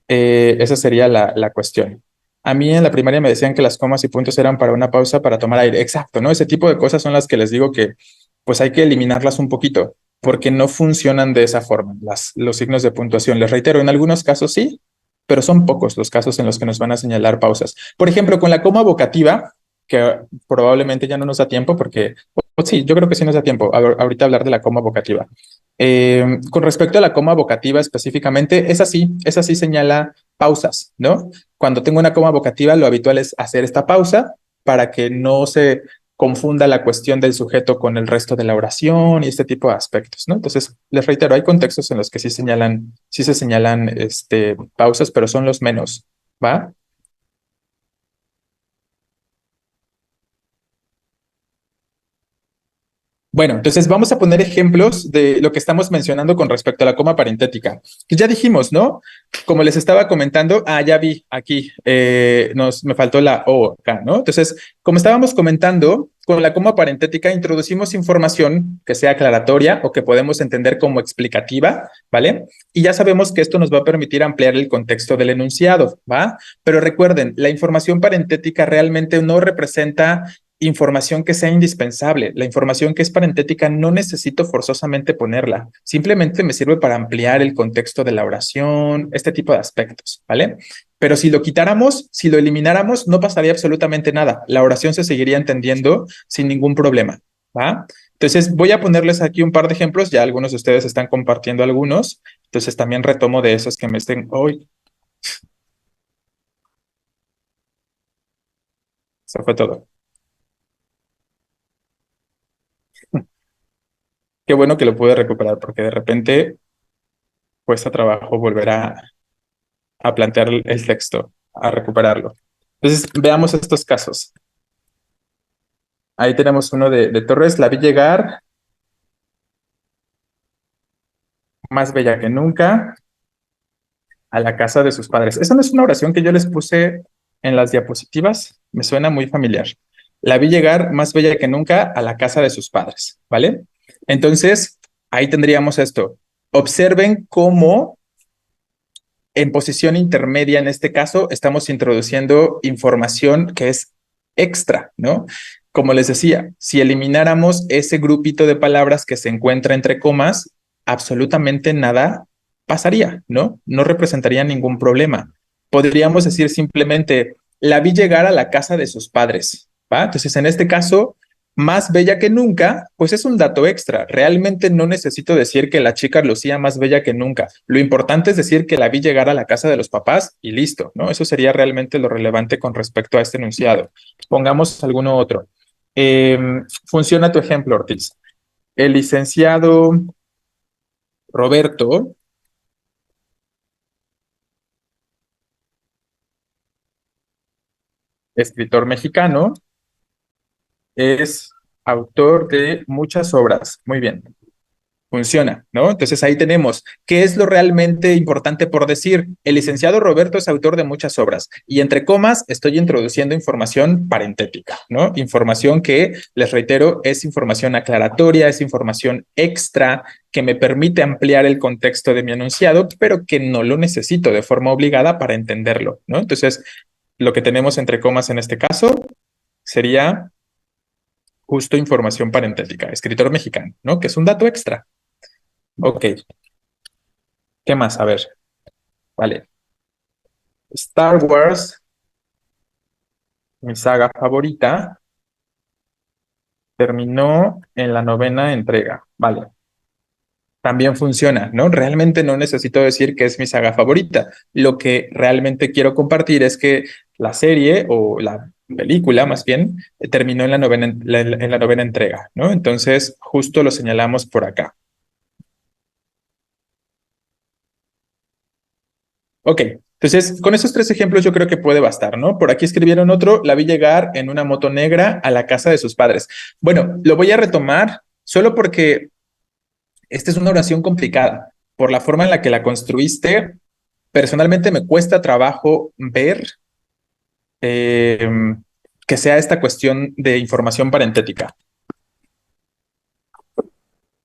Esa sería la cuestión. A mí en la primaria me decían que las comas y puntos eran para una pausa para tomar aire. Exacto, ¿no? Ese tipo de cosas son las que les digo que pues hay que eliminarlas un poquito. porque no funcionan de esa forma los signos de puntuación. Les reitero, en algunos casos sí, pero son pocos los casos en los que nos van a señalar pausas. Por ejemplo, con la coma vocativa, que probablemente ya no nos da tiempo porque, sí, yo creo que sí nos da tiempo ahorita hablar de la coma vocativa. Con respecto a la coma vocativa específicamente, esa sí señala pausas, ¿no? Cuando tengo una coma vocativa, lo habitual es hacer esta pausa para que no se confunda la cuestión del sujeto con el resto de la oración y este tipo de aspectos, ¿no? Entonces, les reitero, hay contextos en los que sí se señalan pausas, pero son los menos, ¿va? Bueno, entonces vamos a poner ejemplos de lo que estamos mencionando con respecto a la coma parentética. Que ya dijimos, ¿no? Como les estaba comentando, ya vi aquí, me faltó la O acá, ¿no? Entonces, como estábamos comentando, con la coma parentética introducimos información que sea aclaratoria o que podemos entender como explicativa, ¿vale? Y ya sabemos que esto nos va a permitir ampliar el contexto del enunciado, ¿va? Pero recuerden, la información parentética realmente no representa información que sea indispensable. La información que es parentética no necesito forzosamente ponerla. Simplemente me sirve para ampliar el contexto de la oración, este tipo de aspectos, ¿vale? Pero si lo quitáramos, si lo elimináramos, no pasaría absolutamente nada. La oración se seguiría entendiendo sin ningún problema, ¿va? Entonces voy a ponerles aquí un par de ejemplos. Ya algunos de ustedes están compartiendo algunos. Entonces también retomo de esos que me estén hoy. Eso fue todo. Qué bueno que lo pude recuperar porque de repente cuesta trabajo volver a plantear el texto, a recuperarlo. Entonces, veamos estos casos. Ahí tenemos uno de Torres, la vi llegar, más bella que nunca, a la casa de sus padres. Esa no es una oración que yo les puse en las diapositivas, me suena muy familiar. La vi llegar más bella que nunca a la casa de sus padres, ¿vale? Entonces, ahí tendríamos esto. Observen cómo en posición intermedia, en este caso, estamos introduciendo información que es extra, ¿no? Como les decía, si elimináramos ese grupito de palabras que se encuentra entre comas, absolutamente nada pasaría, ¿no? No representaría ningún problema. Podríamos decir simplemente, la vi llegar a la casa de sus padres, ¿va? Entonces, en este caso, más bella que nunca, pues es un dato extra. Realmente no necesito decir que la chica lucía más bella que nunca. Lo importante es decir que la vi llegar a la casa de los papás y listo, ¿no? Eso sería realmente lo relevante con respecto a este enunciado. Pongamos alguno otro. Funciona tu ejemplo, Ortiz. El licenciado Roberto, escritor mexicano, es autor de muchas obras. Muy bien. Funciona, ¿no? Entonces ahí tenemos, ¿qué es lo realmente importante por decir? El licenciado Roberto es autor de muchas obras y entre comas estoy introduciendo información parentética, ¿no? Información que, les reitero, es información aclaratoria, es información extra que me permite ampliar el contexto de mi enunciado, pero que no lo necesito de forma obligada para entenderlo, ¿no? Entonces, lo que tenemos entre comas en este caso sería justo información parentética, escritor mexicano, ¿no? Que es un dato extra. Ok, ¿qué más? A ver, vale. Star Wars, mi saga favorita, terminó en la novena entrega. Vale, también funciona, ¿no? Realmente no necesito decir que es mi saga favorita. Lo que realmente quiero compartir es que la serie o la película, más bien, terminó en en la novena entrega, ¿no? Entonces, justo lo señalamos por acá. Ok, entonces con esos tres ejemplos yo creo que puede bastar, ¿no? Por aquí escribieron otro, la vi llegar en una moto negra a la casa de sus padres. Bueno, lo voy a retomar solo porque esta es una oración complicada. Por la forma en la que la construiste, personalmente me cuesta trabajo ver eh, que sea esta cuestión de información parentética.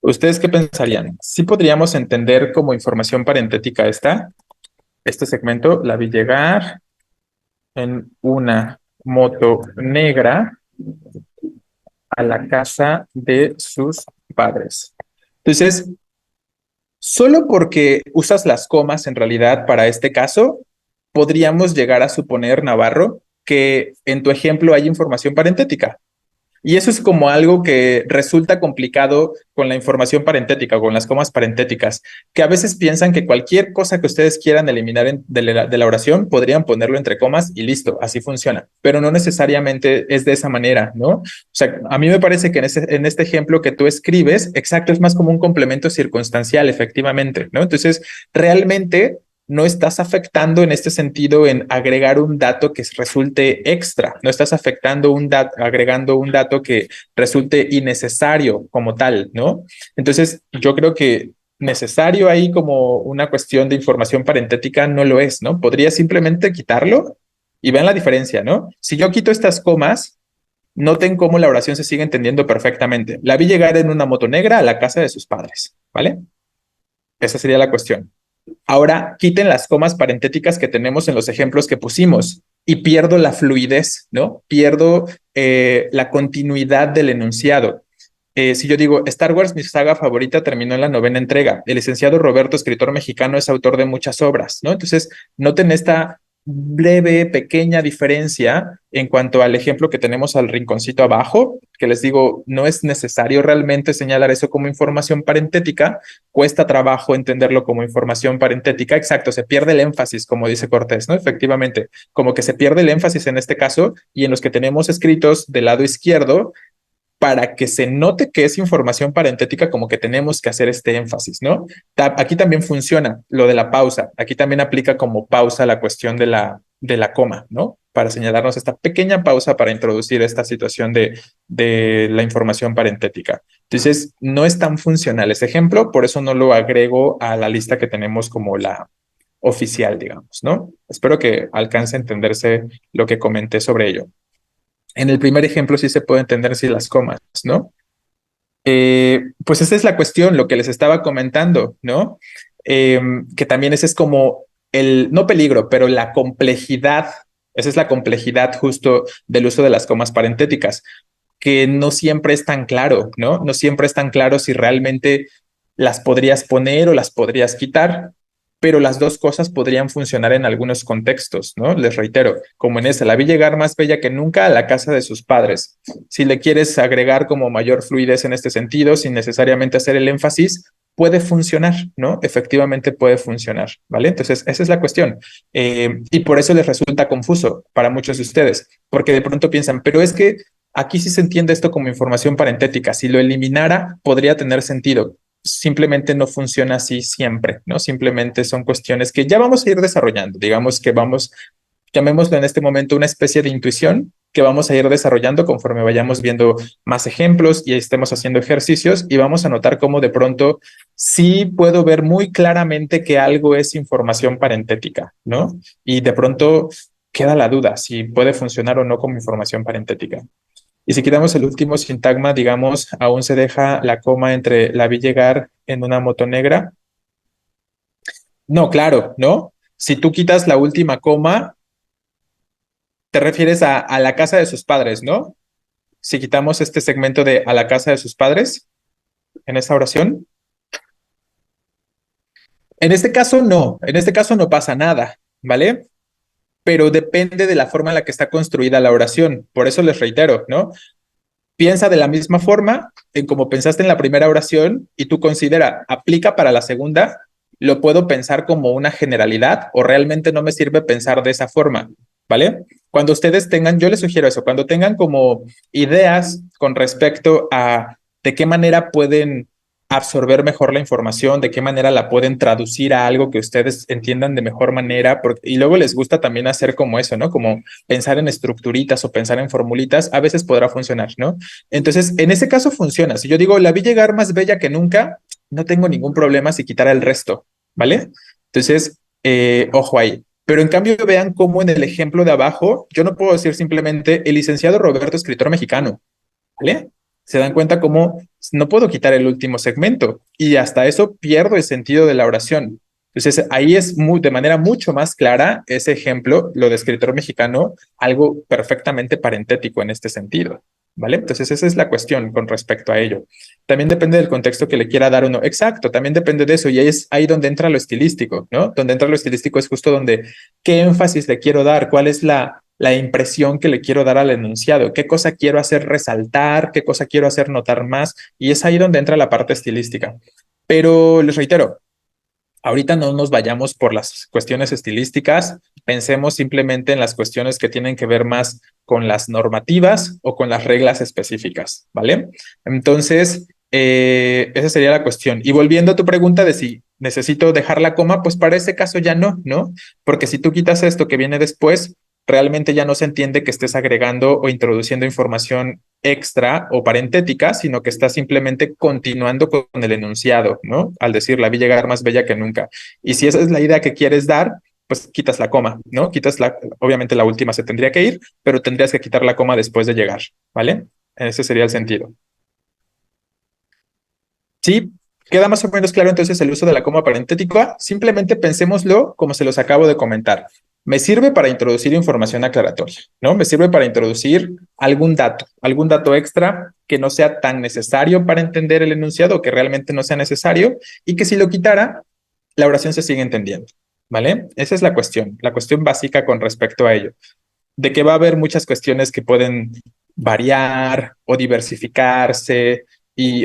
¿Ustedes qué pensarían? ¿Sí podríamos entender como información parentética este segmento? La vi llegar en una moto negra a la casa de sus padres. Entonces, solo porque usas las comas en realidad para este caso, podríamos llegar a suponer, Navarro, que en tu ejemplo hay información parentética. Y eso es como algo que resulta complicado con la información parentética o con las comas parentéticas, que a veces piensan que cualquier cosa que ustedes quieran eliminar de la oración podrían ponerlo entre comas y listo, así funciona, pero no necesariamente es de esa manera, ¿no? O sea, a mí me parece que en este ejemplo que tú escribes, exacto, es más como un complemento circunstancial, efectivamente, ¿no? Entonces, realmente no estás afectando en este sentido en agregar un dato que resulte extra, no estás afectando agregando un dato que resulte innecesario como tal, ¿no? Entonces, yo creo que necesario ahí como una cuestión de información parentética no lo es, ¿no? Podría simplemente quitarlo y vean la diferencia, ¿no? Si yo quito estas comas, noten cómo la oración se sigue entendiendo perfectamente. La vi llegar en una moto negra a la casa de sus padres, ¿vale? Esa sería la cuestión. Ahora quiten las comas parentéticas que tenemos en los ejemplos que pusimos y pierdo la fluidez, ¿no? Pierdo la continuidad del enunciado. Si yo digo, Star Wars, mi saga favorita, terminó en la 9ª entrega. El licenciado Roberto, escritor mexicano, es autor de muchas obras, ¿no? Entonces, noten esta breve, pequeña diferencia en cuanto al ejemplo que tenemos al rinconcito abajo, que les digo, no es necesario realmente señalar eso como información parentética, cuesta trabajo entenderlo como información parentética, exacto, se pierde el énfasis, como dice Cortés, ¿no? Efectivamente, como que se pierde el énfasis en este caso y en los que tenemos escritos del lado izquierdo, para que se note que es información parentética, como que tenemos que hacer este énfasis, ¿no? Aquí también funciona lo de la pausa. Aquí también aplica como pausa la cuestión de la coma, ¿no? Para señalarnos esta pequeña pausa para introducir esta situación de la información parentética. Entonces, no es tan funcional ese ejemplo, por eso no lo agrego a la lista que tenemos como la oficial, digamos, ¿no? Espero que alcance a entenderse lo que comenté sobre ello. En el primer ejemplo sí se puede entender si las comas, ¿no? Pues esa es la cuestión, lo que les estaba comentando, ¿no? Que también ese es como el, no peligro, pero la complejidad, esa es la complejidad justo del uso de las comas parentéticas, que no siempre es tan claro, ¿no? No siempre es tan claro si realmente las podrías poner o las podrías quitar, pero las dos cosas podrían funcionar en algunos contextos, ¿no? Les reitero, como en esa, la vi llegar más bella que nunca a la casa de sus padres. Si le quieres agregar como mayor fluidez en este sentido, sin necesariamente hacer el énfasis, puede funcionar, ¿no? Efectivamente puede funcionar, ¿vale? Entonces, esa es la cuestión. Y por eso les resulta confuso para muchos de ustedes, porque de pronto piensan, pero es que aquí sí se entiende esto como información parentética. Si lo eliminara, podría tener sentido. Simplemente no funciona así siempre, ¿no? Simplemente son cuestiones que ya vamos a ir desarrollando. Digamos que vamos, llamémoslo en este momento una especie de intuición que vamos a ir desarrollando conforme vayamos viendo más ejemplos y estemos haciendo ejercicios y vamos a notar cómo de pronto sí puedo ver muy claramente que algo es información parentética, ¿no? Y de pronto queda la duda si puede funcionar o no como información parentética. Y si quitamos el último sintagma, digamos, aún se deja la coma entre la vi llegar en una moto negra. No, claro, ¿no? Si tú quitas la última coma, te refieres a la casa de sus padres, ¿no? Si quitamos este segmento de a la casa de sus padres en esa oración. En este caso no pasa nada, ¿vale? Pero depende de la forma en la que está construida la oración. Por eso les reitero, ¿no? Piensa de la misma forma en como pensaste en la primera oración y tú considera, aplica para la segunda, lo puedo pensar como una generalidad o realmente no me sirve pensar de esa forma, ¿vale? Cuando ustedes tengan, yo les sugiero eso, cuando tengan como ideas con respecto a de qué manera pueden absorber mejor la información, de qué manera la pueden traducir a algo que ustedes entiendan de mejor manera, y luego les gusta también hacer como eso, ¿no? Como pensar en estructuritas o pensar en formulitas, a veces podrá funcionar, ¿no? Entonces, en ese caso funciona. Si yo digo, la vi llegar más bella que nunca, no tengo ningún problema si quitara el resto, ¿vale? Entonces, ojo ahí. Pero en cambio, vean cómo en el ejemplo de abajo, yo no puedo decir simplemente el licenciado Roberto, escritor mexicano, ¿vale? Se dan cuenta cómo no puedo quitar el último segmento y hasta eso pierdo el sentido de la oración. Entonces, ahí es de manera mucho más clara ese ejemplo, lo de escritor mexicano, algo perfectamente parentético en este sentido. ¿vale? Entonces esa es la cuestión con respecto a ello. También depende del contexto que le quiera dar uno. Exacto, también depende de eso y ahí es ahí donde entra lo estilístico, ¿no? Donde entra lo estilístico es justo donde qué énfasis le quiero dar, cuál es la impresión que le quiero dar al enunciado, qué cosa quiero hacer resaltar, qué cosa quiero hacer notar más y es ahí donde entra la parte estilística. Pero les reitero, ahorita no nos vayamos por las cuestiones estilísticas, pensemos simplemente en las cuestiones que tienen que ver más con las normativas o con las reglas específicas, ¿vale? Entonces, esa sería la cuestión. Y volviendo a tu pregunta de si necesito dejar la coma, pues para ese caso ya no, ¿no? Porque si tú quitas esto que viene después, realmente ya no se entiende que estés agregando o introduciendo información extra o parentética, sino que está simplemente continuando con el enunciado, ¿no? Al decir la vi llegar más bella que nunca. Y si esa es la idea que quieres dar, pues quitas la coma, ¿no? Obviamente la última se tendría que ir, pero tendrías que quitar la coma después de llegar, ¿vale? Ese sería el sentido. Sí, queda más o menos claro entonces el uso de la coma parentética. Simplemente pensémoslo como se los acabo de comentar. Me sirve para introducir información aclaratoria, ¿no? Me sirve para introducir algún dato extra que no sea tan necesario para entender el enunciado, que realmente no sea necesario, y que si lo quitara, la oración se sigue entendiendo, ¿vale? Esa es la cuestión básica con respecto a ello, de que va a haber muchas cuestiones que pueden variar o diversificarse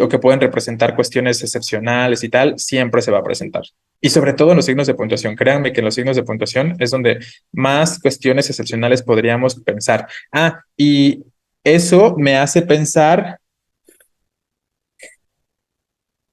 o que pueden representar cuestiones excepcionales y tal, siempre se va a presentar. Y sobre todo en los signos de puntuación. Créanme que en los signos de puntuación es donde más cuestiones excepcionales podríamos pensar. Ah, y eso me hace pensar,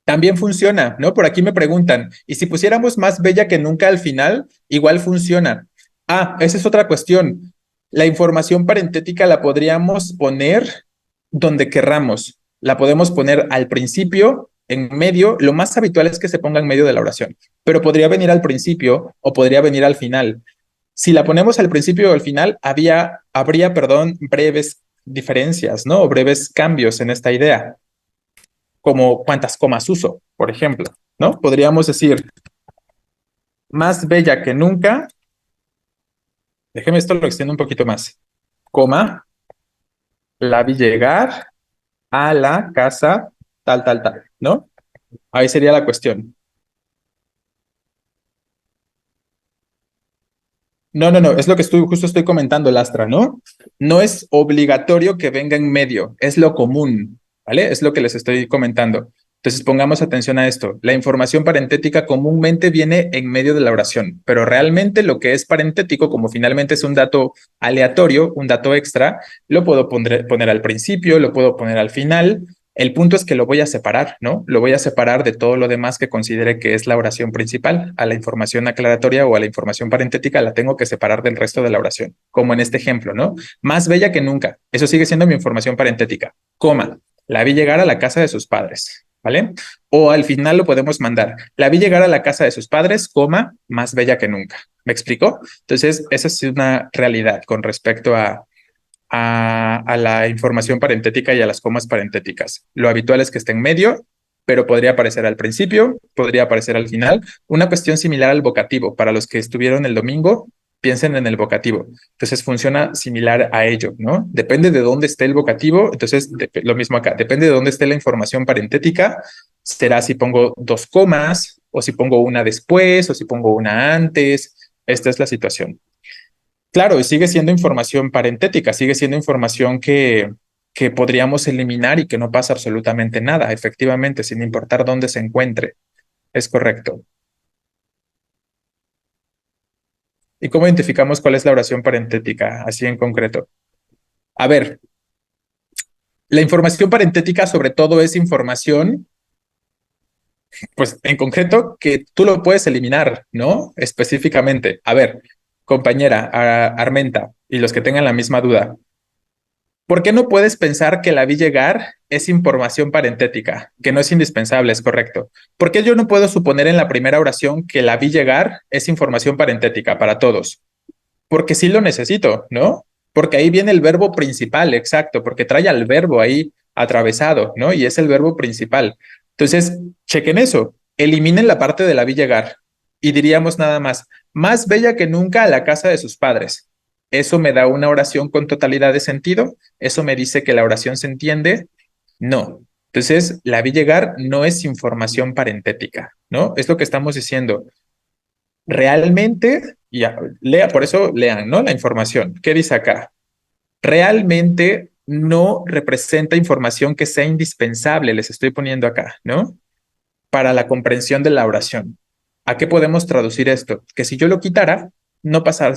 también funciona, ¿no? Por aquí me preguntan, ¿y si pusiéramos más bella que nunca al final, igual funciona? Ah, esa es otra cuestión. La información parentética la podríamos poner donde querramos. La podemos poner al principio, en medio. Lo más habitual es que se ponga en medio de la oración, pero podría venir al principio o podría venir al final. Si la ponemos al principio o al final, habría, breves diferencias, ¿no? O breves cambios en esta idea, como cuántas comas uso, por ejemplo, ¿no? Podríamos decir, más bella que nunca, déjeme esto lo extiendo un poquito más, coma, la vi llegar a la casa tal, ¿no? Ahí sería la cuestión. No, es lo que justo estoy comentando, Lastra, ¿no? No es obligatorio que venga en medio, es lo común, ¿vale? Es lo que les estoy comentando. Entonces pongamos atención a esto. La información parentética comúnmente viene en medio de la oración, pero realmente lo que es parentético, como finalmente es un dato aleatorio, un dato extra, lo puedo poner al principio, lo puedo poner al final. El punto es que lo voy a separar, ¿no? Lo voy a separar de todo lo demás que considere que es la oración principal. A la información aclaratoria o a la información parentética la tengo que separar del resto de la oración, como en este ejemplo, ¿no? Más bella que nunca. Eso sigue siendo mi información parentética. Coma. La vi llegar a la casa de sus padres, ¿vale? O al final lo podemos mandar. La vi llegar a la casa de sus padres, coma, más bella que nunca. ¿Me explico? Entonces, esa es una realidad con respecto a la información parentética y a las comas parentéticas. Lo habitual es que esté en medio, pero podría aparecer al principio, podría aparecer al final. Una cuestión similar al vocativo. Para los que estuvieron el domingo, piensen en el vocativo. Entonces funciona similar a ello, ¿no? Depende de dónde esté el vocativo, entonces lo mismo acá, depende de dónde esté la información parentética, será si pongo dos comas o si pongo una después o si pongo una antes. Esta es la situación. Claro, y sigue siendo información parentética, sigue siendo información que podríamos eliminar y que no pasa absolutamente nada, efectivamente, sin importar dónde se encuentre. Es correcto. ¿Y cómo identificamos cuál es la oración parentética, así en concreto? A ver, la información parentética sobre todo es información, pues en concreto, que tú lo puedes eliminar, ¿no? Específicamente. A ver, compañera, Armenta, y los que tengan la misma duda, ¿por qué no puedes pensar que la vi llegar es información parentética, que no es indispensable, es correcto? ¿Por qué yo no puedo suponer en la primera oración que la vi llegar es información parentética para todos? Porque sí lo necesito, ¿no? Porque ahí viene el verbo principal, exacto, porque trae al verbo ahí atravesado, ¿no? Y es el verbo principal. Entonces, chequen eso, eliminen la parte de la vi llegar y diríamos nada más bella que nunca a la casa de sus padres. ¿Eso me da una oración con totalidad de sentido? ¿Eso me dice que la oración se entiende? No. Entonces, la vi llegar no es información parentética, ¿no? Es lo que estamos diciendo. Realmente, lea, por eso lean, ¿no? La información. ¿Qué dice acá? Realmente no representa información que sea indispensable, les estoy poniendo acá, ¿no? Para la comprensión de la oración. ¿A qué podemos traducir esto? Que si yo lo quitara, no pasa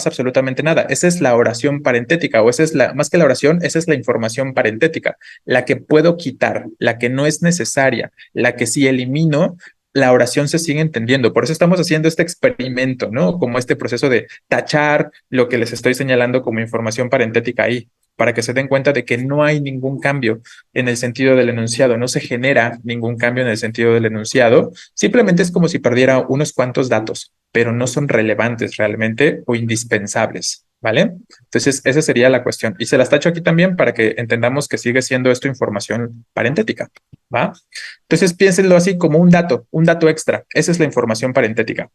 absolutamente nada. Esa es la oración parentética, o esa es la, más que la oración, esa es la información parentética, la que puedo quitar, la que no es necesaria, la que si elimino, la oración se sigue entendiendo. Por eso estamos haciendo este experimento, ¿no? Como este proceso de tachar lo que les estoy señalando como información parentética ahí, para que se den cuenta de que no hay ningún cambio en el sentido del enunciado, no se genera ningún cambio en el sentido del enunciado, simplemente es como si perdiera unos cuantos datos, pero no son relevantes realmente o indispensables, ¿vale? Entonces, esa sería la cuestión. Y se las tacho aquí también para que entendamos que sigue siendo esto información parentética, ¿va? Entonces, piénsenlo así como un dato extra. Esa es la información parentética.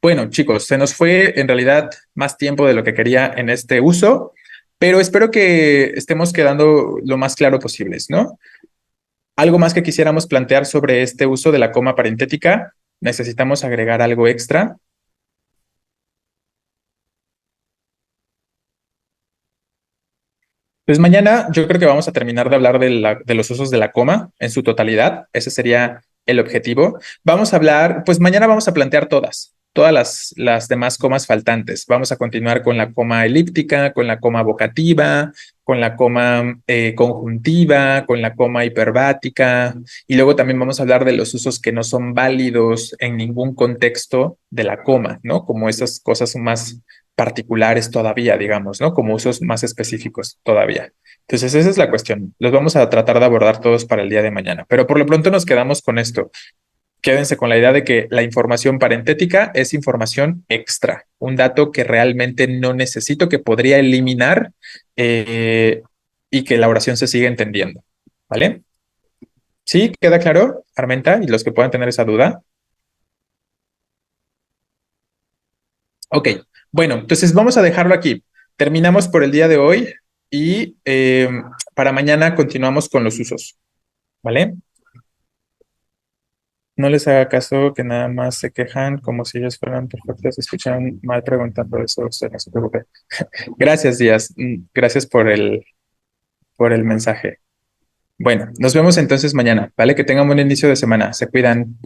Bueno, chicos, se nos fue en realidad más tiempo de lo que quería en este uso, pero espero que estemos quedando lo más claro posibles, ¿no? Algo más que quisiéramos plantear sobre este uso de la coma parentética, necesitamos agregar algo extra. Pues mañana yo creo que vamos a terminar de hablar de los usos de la coma en su totalidad. Ese sería el objetivo. Vamos a hablar, pues mañana vamos a plantear todas las demás comas faltantes. Vamos a continuar con la coma elíptica, con la coma vocativa, con la coma conjuntiva, con la coma hiperbática. Y luego también vamos a hablar de los usos que no son válidos en ningún contexto de la coma, ¿no? Como esas cosas más particulares todavía, digamos, ¿no? Como usos más específicos todavía. Entonces, esa es la cuestión. Los vamos a tratar de abordar todos para el día de mañana, pero por lo pronto nos quedamos con esto. Quédense con la idea de que la información parentética es información extra, un dato que realmente no necesito, que podría eliminar y que la oración se sigue entendiendo. ¿Vale? ¿Sí? ¿Queda claro, Armenta? Y los que puedan tener esa duda. Ok, bueno, entonces vamos a dejarlo aquí. Terminamos por el día de hoy y para mañana continuamos con los usos, ¿vale? No les haga caso que nada más se quejan como si ellos fueran perfectos, escuchan mal preguntando eso, usted no se preocupe. Gracias, Díaz. Gracias por el mensaje. Bueno, nos vemos entonces mañana, ¿vale? Que tengan un buen inicio de semana. Se cuidan.